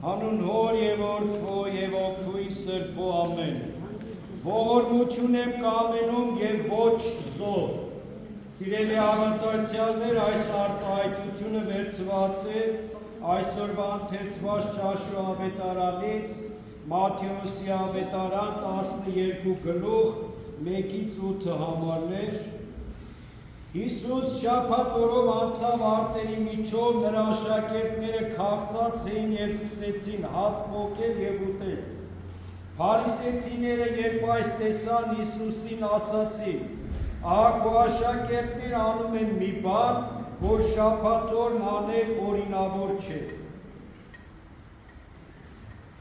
Հանուն Հոր և Որդու և Ոգու Սրբու ամեն։ Ողորմություն եմ կամենում և ոչ զոհ։ Սիրելի հավատացյալներ, այս արտահայտությունը վերցված է այսօրվա ընթերցված ճաշու ավետարանից, Մատթեոսի ավետարան 12 գլուխ 1-8 համարներ։ Հիսուս շաբաթ օրով անցավ արտերի միջով, նրա աշակերտները քաղցած էին և սկսեցին հաց պոկել և ուտել։ Փարիսեցիները երբ այս տեսան, Հիսուսին ասացին. «Ահա քո աշակերտները անում են մի բան, որ շաբաթ օրն անել օրինավոր չէ»։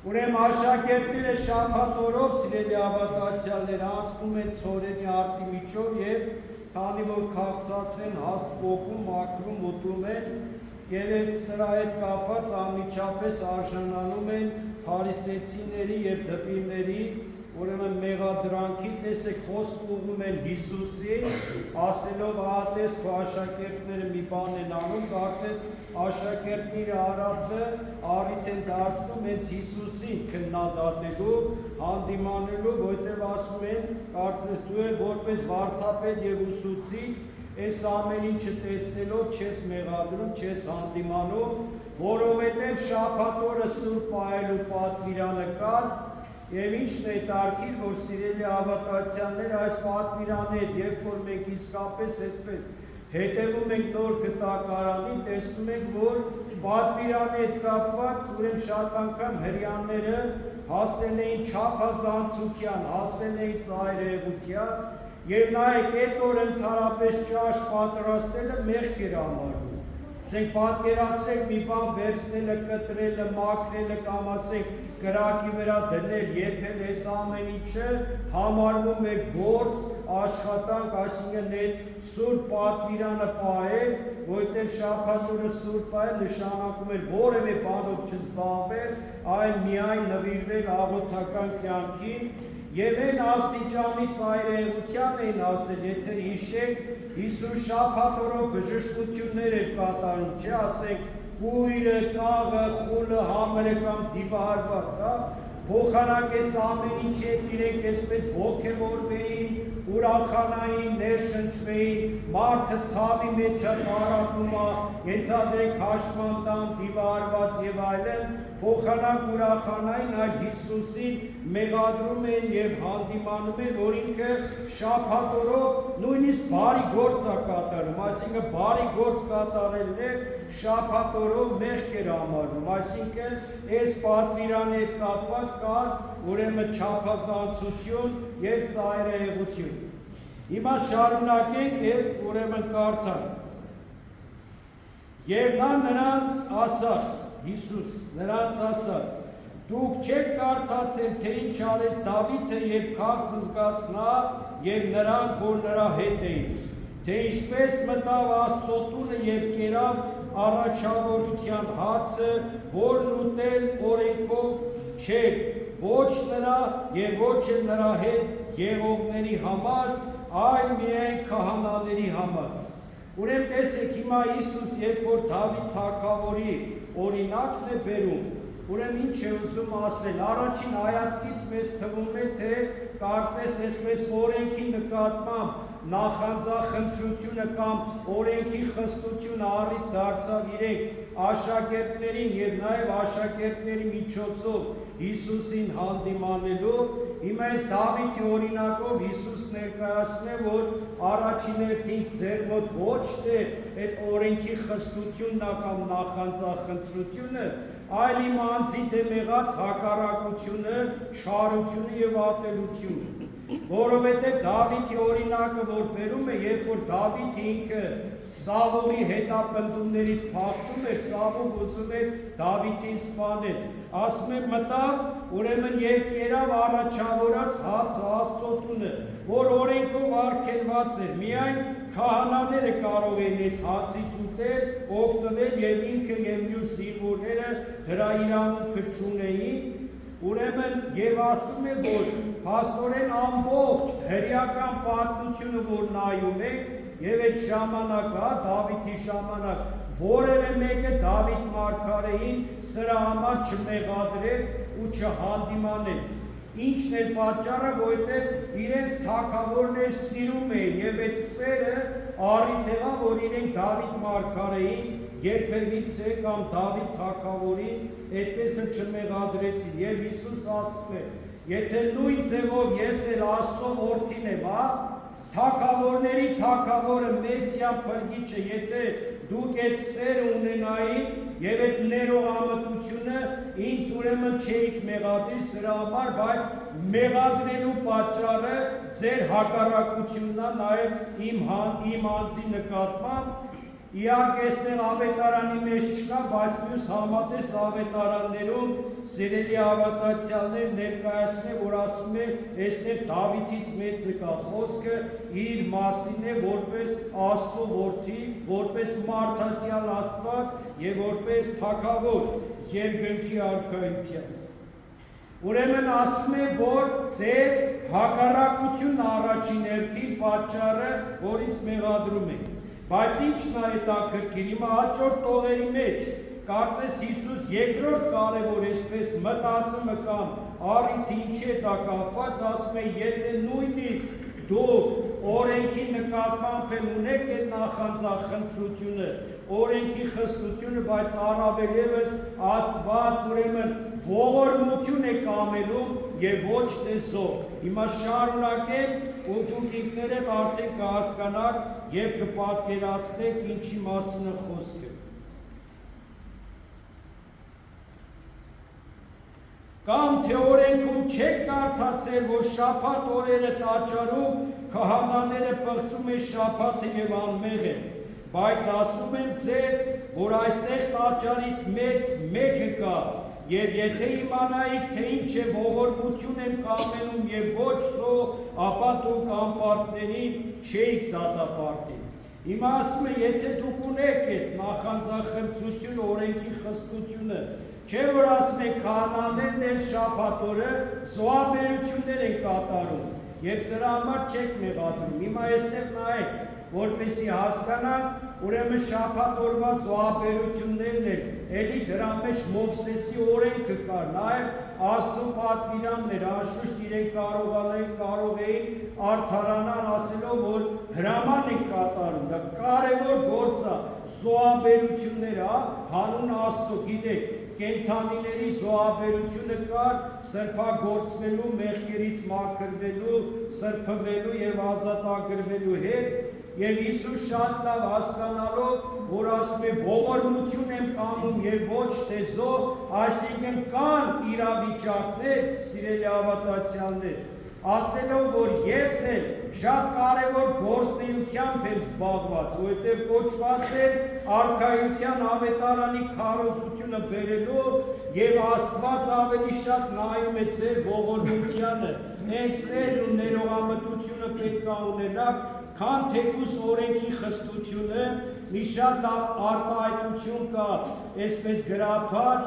Ուրեմն աշակերտները շաբաթ օրով, սիրելի հավատացյալներ, անցնում են ցորենի արտի միջով և քանի որ քաղցած են, հաց պոկում, մաքրում, ուտում են և սրա հետ կապված անմիջապես արժանանում են փարիսեցիների և դպիրների, ուրեմն մեղադրանքի, տեսեք, խոսք ուղղում են Հիսուսին, ասելով, ահա տես քո աշակերտները մի բան են անում, կարծես աշակերտները արածը առիթ են դարձնում հենց Հիսուսին քննադատելու, հանդիմանելու, որտեղ ասում են, կարծես դու էլ որպես վարդապետ և ուսուցիչ, այս ամեն ինչը տեսնելով չես մեղադրում, չես հանդիմանում, որովհետև շաբաթ օրը սուրբ պահելու պատվիրանը կար, և ինչն է հետաքրքիր, որ սիրելի հավատացյալներ, այս պատվիրանի հետ, երբ որ մենք իսկապես այսպես հետևում ենք նոր գտակարանին, տեսնում ենք, որ պատվիրանի հետ կապված ուրեմն շատ անգամ հրեաները հասել էին չափազանցության, հասել էին ծայրահեղության, և նայեք, այդ օր ընդհանրապես ճաշ պատրաստելը մեղք էր համարվում։ Ասենք պատկերացրեք մի բան վերցնելը, կտրելը, մաքրելը կամ ասենք կրակի վրա դնել, եփել, այս ամեն ինչը համարվում է գործ, աշխատանք, այսինքն այդ սուրբ պատվիրանը պահել, որովհետև շաբաթ օրը սուրբ պահել նշանակում էր որևէ բանով չզբաղվել, այլ միայն նվիրվել աղոթական կյանքին, և այն աստիճանի ծայրահեղության էին ասել, եթե հիշեք, Հիսուս շաբաթ օրով բժշկություններ էր կատարում, չէ, ասենք կույրը, տաղը, խուլը, համերը կամ դիվահարված, փոխանակես ամեն ինչի հետ իրենք այսպես ոգևորվեին, ուրախանային, ներշնչվեին, մարդը ցավի մեջ առապում, ենթադրեք հաշմանդամ, դիվահարված և այլն, փոխանակ ուրախանային, այլ Հիսուսին մեղադրում են և հանդիմանում են, որ ինքը շաբաթ օրով նույնիսկ բարի գործ է կատարում, այսինքն բարի գործ կատարելն է շաբաթ օրով մեղք էր համարվում, այսինքն այս պատվիրանի հետ կապված կար ուրեմն չափազանցություն և ծայրահեղություն։ Հիմա շարունակենք և ուրեմն կարդանք։ Եվ նա նրանց ասաց, Հիսուս նրանց ասաց. դուք չեք կարդացել, թե ինչ արեց Դավիթը, երբ քաղց զգացնա և նրանք, որ նրա հետ էին, թե ինչպես մտավ Աստծո տունը և կերավ առաջավորության հացը, որն ուտել օրենքով չէր, ոչ նրա և ոչ էլ նրա հետ եղողների համար, այլ միայն քահանաների համար։ Ուրեմն տեսեք, հիմա Հիսուս, երբ որ Դավիթ թագավորի օրինակն է բերում, ուրեմն ինչ է ուզում ասել, առաջին հայացքից մեզ թվում է, թե կարծես այսպես օրենքի նկատմամբ նախանձախնդրությունը կամ օրենքի խստությունը առիթ դարձավ իրենք աշակերտներին և նաև աշակերտների միջոցով Հիսուսին հանդիմանելու, հիմա այս Դավիթի օրինակով Հիսուս ներկայացնում է, որ առաջին հերթին ձեր մոտ ոչ թե այդ օրենքի խստությունն է կամ նախանձախնդրությունը, այլ իմ անձի դեմ եղած հակառակությունը, չարությունը և ատելությունը։ Որովհետև Դավիթի օրինակը, որ բերում է, երբ որ Դավիթը ինքը Սավոլի հետապնդումներից փախչում էր, Սավոլ ուզում էր Դավիթին սպանել, ասում է մտավ, ուրեմն և կերավ առաջավորած հացը Աստծո տունը, որ օրենքով արգելված էր, միայն քահանաները կարող էին այդ հացից ուտել, օգտվել և ինքը և մյուս զինվորները դրա իրավունքը չունեին, ուրեմն և ասում է, որ փաստորեն ամբողջ հրեական պատմությունը, որ նայում եք, և այդ ժամանակ, Դավիթի ժամանակ, որևէ մեկը Դավիթ մարգարեին սրա համար չմեղադրեց ու չհանդիմանեց։ Ինչն էր պատճառը, որովհետև իրենց թագավորներ սիրում էին, եւ այդ սերը առիթ եղավ, որ իրենք Դավիթ մարգարեին երբևիցե կամ Դավիթ թագավորին այդպես չմեղադրեցին։ Եվ Հիսուս ասում է. եթե նույն ձևով ես էլ Աստծո որդին եմ, թագավորների թագավորը Մեսիան փրկիչը, եթե դուք այդ սերը ունենայիք եւ այդ ներողամտությունը ինձ ուրեմն չէիք մեղադրի սրա համար, բայց մեղադրելու պատճառը ձեր հակառակությունն է նաեւ իմ անձի նկատմամբ։ Իհարկե այստեղ ավետարանի մեջ չկա, բայց մյուս համատես ավետարաններում սիրելի հավատացյալներ ներկայացնում է, որ ասում է այստեղ Դավիթից մեծը կա, խոսքը իր մասին է որպես Աստծո որդի, որպես մարդացյալ Աստված եւ որպես թագավոր երկնքի արքայության։ Ուրեմն ասում է, որ ձեր հակառակությունն առաջին հերթին պատճառը, որ ինձ մեղադրում եք։ Բայց ինչն է հետաքրքիր, հիմա հաջորդ տողերի մեջ կարծես Հիսուս երկրորդ կարևոր այսպես մտածումը կամ առիթ ինչի է դա կապված, ասում է, եթե նույնիսկ դուք օրենքի նկատմամբ ունեք այդ նախանձախնդրությունը, օրենքի խստությունը, բայց առավել ևս Աստված ուրեմն ողորմություն է կամելում եւ ոչ թե զոհ։ Հիմա շարունակենք ու դուք ինքներդ արդեն կհասկանաք եւ կպատկերացնեք ինչի մասին է խոսքը։ Կամ թե օրենքում չեք կարդացել, որ շաբաթ օրերը տաճարում քահանաները պղծում են շաբաթը եւ անմեղ են, բայց ասում եմ ձեզ, որ այստեղ տաճարից մեծ մեկը կա, եւ եթե իմանայիք, թե ինչ է ողորմություն եմ կամենում եւ ոչ զոհ, ապա դուք անպարտներին չէիք դատապարտի։ Հիմա ասում է, եթե դուք ունեք այդ նախանձախնդրությունը, օրենքի խստությունը, չէ որ ասում եք քահանաներն են շաբաթ օրը զոհաբերություններ են կատարում եւ սրա համար չեք մեղադրում։ Հիմա այստեղ նայեք, որպեսզի հասկանանք, ուրեմն շաբաթ օրվա զոհաբերություններն են, էլի դրա մեջ Մովսեսի օրենքը կար, նաեւ Աստծո պատվիրաններ, անշուշտ իրենք կարող էին արդարանալ ասելով, որ հրաման են կատարում, դա կարևոր գործ է, զոհաբերությունները, հանուն Աստծո, գիտեք, կենդանիների զոհաբերությունը կար սրբագործվելու, մեղքերից մաքրվելու, սրբվելու եւ ազատագրվելու հետ, եւ Հիսուս շատ լավ հասկանալով, որ ասում է ողորմություն եմ կամում եւ ոչ թե զոհ, այսինքն կան իրավիճակներ, սիրելի հավատացյալներ, ասելով, որ ես էլ շատ կարևոր գործնեությամբ եմ զբաղված, որովհետև կոչված է արքայության ավետարանի քարոզությունը բերելու եւ Աստված ավելի շատ նայում է ձեր ողորմությանը, այս սերն ու ներողամտությունը պետք է ունենաք, քան թեկուզ օրենքի խստությունը, մի շատ լավ արտահայտություն կա, այսպես գրաբար,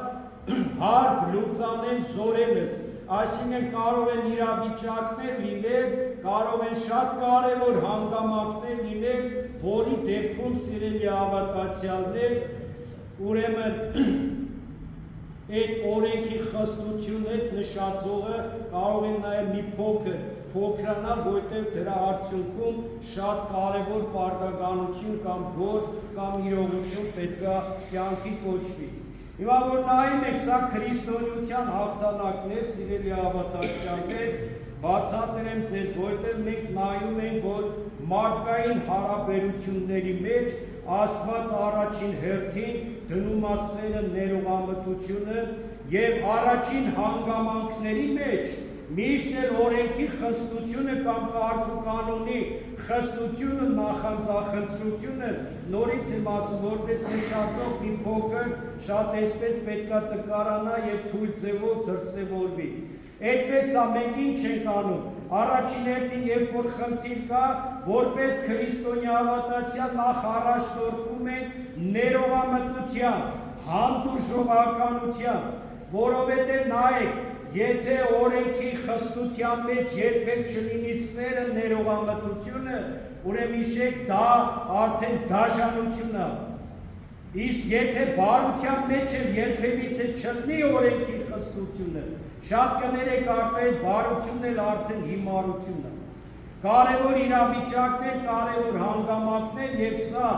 հարկ լուծանեն զորենս, այսինքն կարող են իրավիճակներ լինել, կարող են շատ կարևոր հանգամանքներ լինել, որի դեպքում սիրելի հավատացյալներ, ուրեմն այդ օրենքի խստությունը, այդ նշածողը կարող են նաև մի փոքրանալ, որտեղ դրա արդյունքում շատ կարևոր պարտականություն կամ գործ կամ իրողություն պետք է կյանքի կոչվի։ Հիմա որ նայում եք, սա քրիստոնեության հաղթանակներ, սիրելի հավատացյալներ, բացատրեմ ձեզ, որտեղ մենք նայում ենք, որ մարդկային հարաբերությունների մեջ Աստված առաջին հերթին դնում է սերը, ներողամտությունը եւ առաջին հանգամանքների մեջ միշտ էլ օրենքի խստությունը կամ կարգուկանոնի խստությունը, նախանձախնդրությունը, նորից եմ ասում, որպես նշածող մի փոքր շատ այսպես պետք է տկարանա եւ թույլ ձևով դրսեւորվի։ Այդպես է մենք ինչ ենք անում։ Առաջին հերթին, երբ որ խնդիր կա, որպես քրիստոնյա հավատացյալ նախ առաջնորդվում ենք ներողամտության, հանդուրժողականության, որովհետեւ նայեք, եթե օրենքի խստության մեջ երբեք չլինի սերը, ներողամտությունը, ուրեմն իշեք դա արդեն դաժանություն է։ Իսկ եթե բարության մեջ էլ երբևիցե չլինի օրենքի խստությունը, շատ կներեք արդեն բարությունն էլ արդեն հիմարություն է։ Կարևոր իրավիճակներ, կարևոր հանգամանքներ եւ սա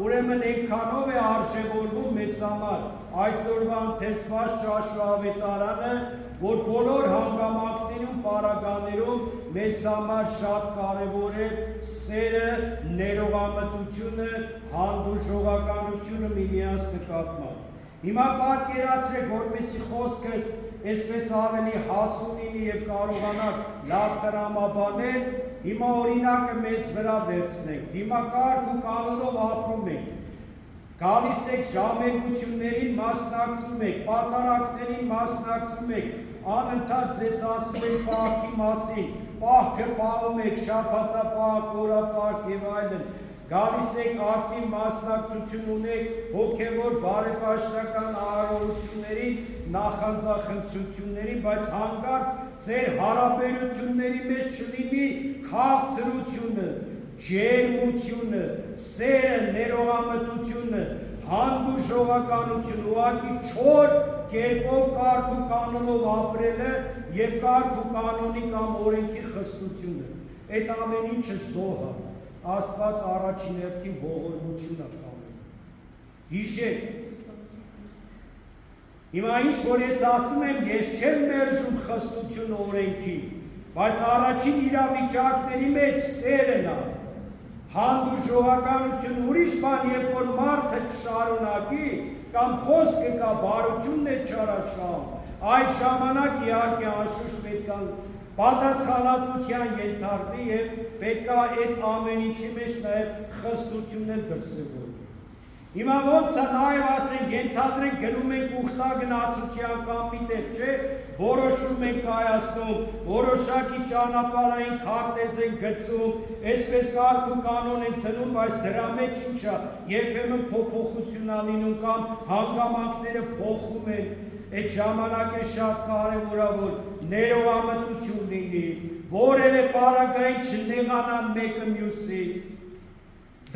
ուրեմն այնքանով է արժևորվում մեզ համար այսօրվա ընթերցված ճաշու ավետարանը, որ բոլոր հանգամանքներում, պարագաներում մեզ համար շատ կարևոր է սերը, ներողամտությունը, հանդուրժողականությունը միմյանց նկատմամբ։ Հիմա պատկերացրեք, որպեսզի խոսքս այսպես ավելի հասուն լինի եւ կարողանանք լավ տրամաբանել, հիմա օրինակը մեզ վրա վերցնենք, հիմա կարգ ու կանոնով ապրում ենք, գալիս եք ժամերգություններին մասնակցում եք, պատարակներին մասնակցում եք, անընդհատ ձեզ ասում եք պահքի մասին, պահքը պահում եք, շաբաթապահք, օրապահք եւ այլն, գալիս եք ակտիվ մասնակցություն ունեք հոգևոր բարեպաշտական արարողություններին, նախանձախնդրություններին, բայց հանկարծ ձեր հարաբերությունների մեջ չլինի քաղցրությունը, ջերմությունը, սերը, ներողամտությունը, հանդուրժողականությունը, ուղղակի չոր կերպով կարգ ու կանոնով ապրելը եւ կարգ ու կանոնի կամ օրենքի խստությունը։ Այդ ամեն ինչը զոհ է։ Աստված առաջին հերթին ողորմություն է կամենում։ Հիշեք, հիմա ինչ որ ես ասում եմ, ես չեմ մերժում խստությունը օրենքի, բայց առաջին իրավիճակների մեջ սերն է, հանդուրժողականություն, ուրիշ բան, երբ որ մարդը կշարունակի, կամ խոսքը կա, բարությունն է չարաշահում, այդ ժամանակ իհարկե անշուշտ պետք է պատասխանատվության ենթարկվի եւ պետք է այդ ամեն ինչի մեջ նաեւ խստությունն դրսևորվի։ Հիմա ոնց է նաեւ ասենք ենթադրենք գնում ենք ուխտագնացության կամ միտեղ, չէ, որոշում ենք կայացնում, որոշակի ճանապարհային քարտեզ ենք գծում, այսպես կարգ ու կանոն ենք դնում, բայց դրա մեջ ինչ է, երբեմն փոփոխություն ա լինում կամ հանգամանքները փոխում են։ Այդ ժամանակ է շատ կարևոր է, որ ներողամտություն լինի, որևէ պարագային չնեղանան մեկը մյուսից,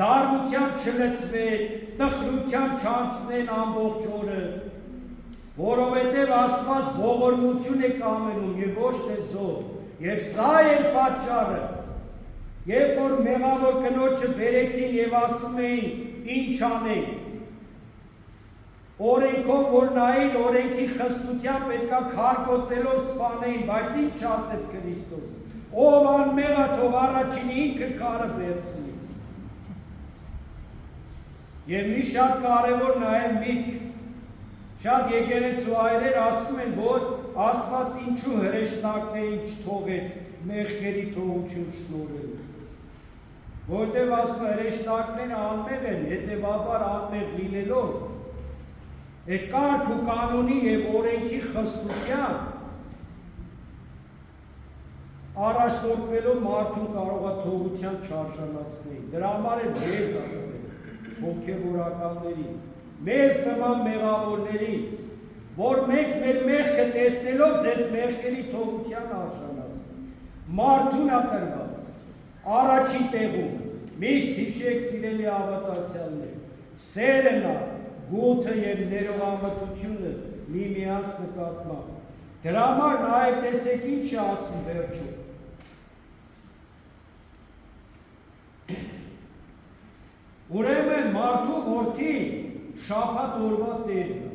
դառնությամբ չլցվեն, տխրությամբ չանցնեն ամբողջ օրը, որովհետև Աստված ողորմություն է կամենում եւ ոչ թե զոհ, եւ սա է պատճառը, երբ որ մեղավոր կնոջը բերեցին եւ ասում էին ինչ անենք, օրենքով որ նային օրենքի խստությամբ պետքա քարկոծելով սպանեին, բայց ինչ ասեց Քրիստոս, ով անմեղ է թող առաջինը ինքը քարը վերցնի։ Եվ մի շատ կարևոր նաև միտք, շատ եկեղեցու այրեր ասում են, որ Աստված ինչու հրեշտակներին չթողեց մեղքերի թողություն շնորհելու, որտեղ ասում է հրեշտակները անմեղ են, հետևաբար անմեղ լինելով այդ կարգ ու կանոնի եւ օրենքի խստությամբ առաջնորդվելով մարդուն կարող է թողության չարժանացնել։ Դրա համար էլ մեզ հոգևորականներին, մեզ նման մեղավորներին, որ մենք մեր մեղքը տեսնելով ձեզ մեղքերի թողության արժանացնի։ Մարդուն է տրված, առաջին տեղում, միշտ հիշեք սիրելի հավատացյալներ, սերն է, գութը եւ ներողամտությունը միմյանց նկատմամբ։ Դրա համար նաեւ տեսեք ինչ է ասում վերջում։ Ուրեմն մարդու որդին շաբաթ օրվա տերն է։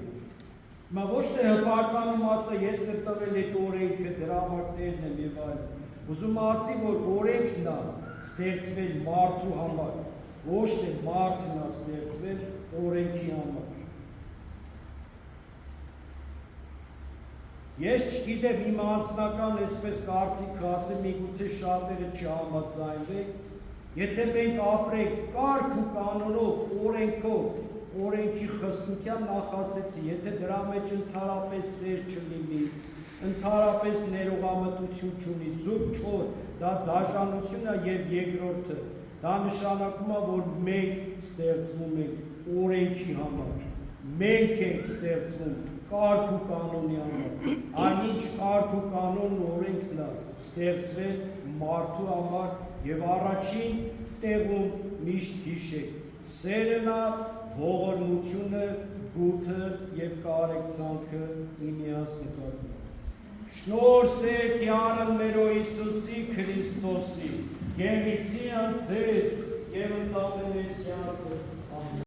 Մա ոչ թե հպարտանում ասա ես եմ տվել այդ օրենքը, դրա համար տերն եմ եւ այլն։ Ուզում ասի, որ օրենքն է ստեղծվել մարդու համար, ոչ թե մարդն է ստեղծվել օրենքի համար։ Ես չգիտեմ իմ անձնական այսպես կարծիք ասեմ, միգուցե շատերը չհամաձայնվեք, եթե մենք ապրենք կարգ ու կանոնով, օրենքով, օրենքի խստությամբ նախասեցի, եթե դրա մեջ ընդհանրապես սեր չլինի, ընդհանրապես ներողամտություն չունի, զուտ չոր, դա դաժանություն է եւ երկրորդը, դա նշանակում է, որ մենք ստեղծվում ենք օրենքի համար, մենք ենք ստեղծվում կարգ ու կանոնի համար, այնինչ կարգ ու կանոնն օրենքն է ստեղծվել մարդու համար եւ առաջին տեղում միշտ հիշեք, սերն է, ողորմությունը, գութը եւ կարեկցանքը միմյանց նկատմամբ։ Շնորհ Սերտյանն մեր Հիսուսի Քրիստոսի, Գեմիցիան ձեզ եւ ընտանիքներս